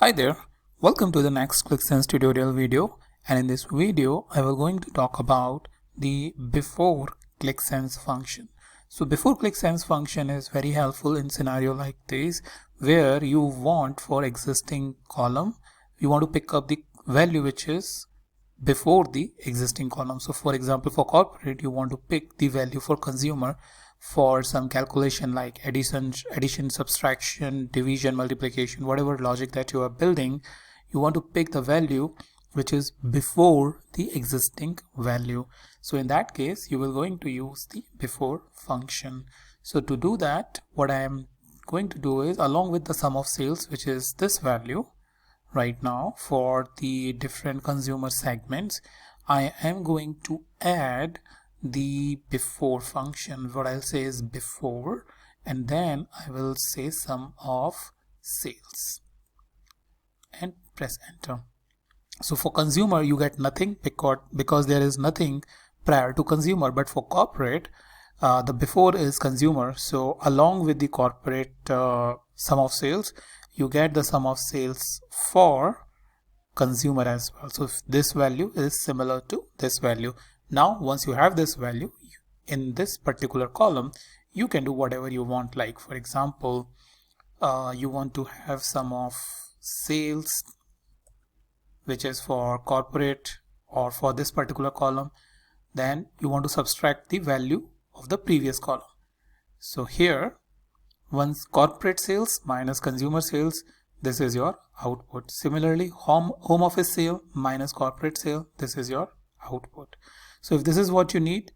Hi there, welcome to the next ClickSense tutorial video, and in this video I will going to talk about the before ClickSense function. So before ClickSense function is very helpful in scenario like this where you want for existing column, you want to pick up the value which is before the existing column. So for example, for corporate you want to pick the value for consumer for some calculation like addition, subtraction, division, multiplication, whatever logic that you are building, you want to pick the value which is before the existing value. So in that case you will going to use the before function. So to do that, what I am going to do is, along with the sum of sales, which is this value right now for the different consumer segments, I am going to add the before function. What I'll say is before, and then I will say sum of sales and press enter. So for consumer you get nothing because there is nothing prior to consumer, but for corporate the before is consumer. So along with the corporate sum of sales, you get the sum of sales for consumer as well. So if this value is similar to this value. Now once you have this value in this particular column, you can do whatever you want. Like for example, you want to have sum of sales which is for corporate or for this particular column, then you want to subtract the value of the previous column. So here, once corporate sales minus consumer sales, this is your output. Similarly, home office sale minus corporate sale, this is your output. So if this is what you need,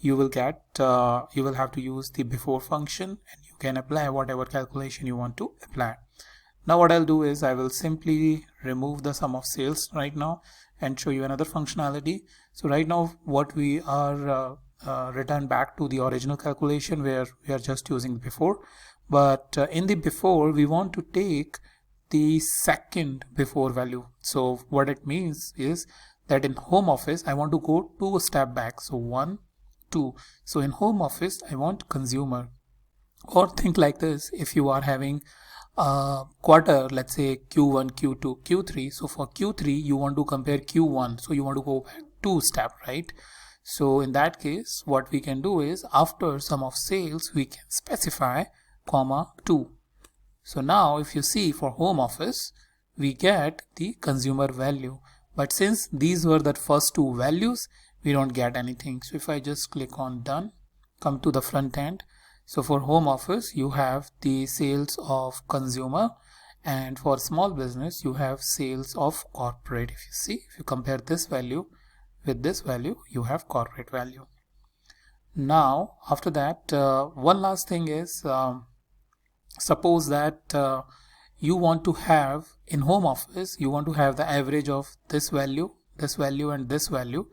you will get you will have to use the before function, and you can apply whatever calculation you want to apply. Now what I'll do is I will simply remove the sum of sales right now and show you another functionality. So right now what we are return back to the original calculation where we are just using the before, but in the before we want to take the second before value. So what it means is that in home office I want to go 2 steps back. So 1, 2. So in home office I want consumer. Or think like this, if you are having a quarter, let's say Q1, Q2, Q3. So for Q3 you want to compare Q1, so you want to go back 2 steps, right? So in that case what we can do is, after sum of sales we can specify comma 2. So now if you see, for home office we get the consumer value, but since these were the first 2 values, we don't get anything. So if I just click on done, come to the front end. So for home office you have the sales of consumer, and for small business you have sales of corporate. If you see, if you compare this value with this value, you have corporate value. Now after that, one last thing is, suppose that you want to have in home office, you want to have the average of this value and this value.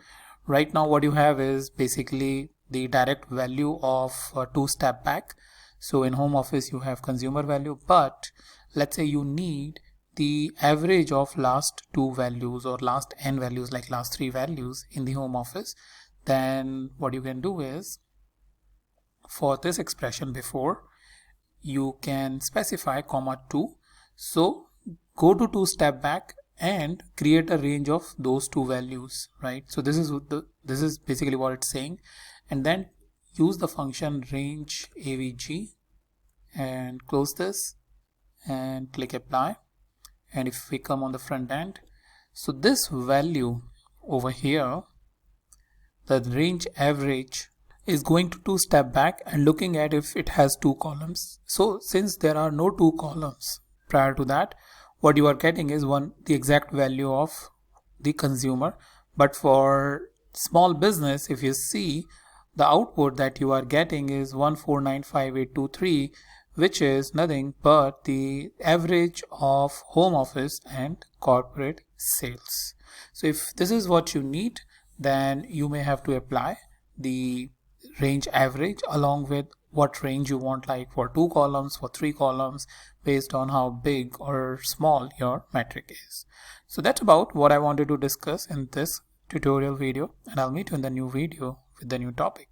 Right now what you have is basically the direct value of 2 steps back. So in home office you have consumer value, but let's say you need the average of last 2 values or last n values, like last 3 values in the home office. Then what you can do is, for this expression before, you can specify comma 2. So go to 2 steps back and create a range of those 2 values, right? So this is basically what it's saying. And then use the function range avg and close this and click apply. And if we come on the front end, so this value over here, the range average, is going to 2 steps back and looking at if it has 2 columns. So since there are no 2 columns prior to that, what you are getting is the exact value of the consumer. But for small business, if you see, the output that you are getting is 1495823, which is nothing but the average of home office and corporate sales. So if this is what you need, then you may have to apply the range average along with what range you want, like for 2 columns, for 3 columns, based on how big or small your metric is. So that's about what I wanted to discuss in this tutorial video, and I'll meet you in the new video with the new topic.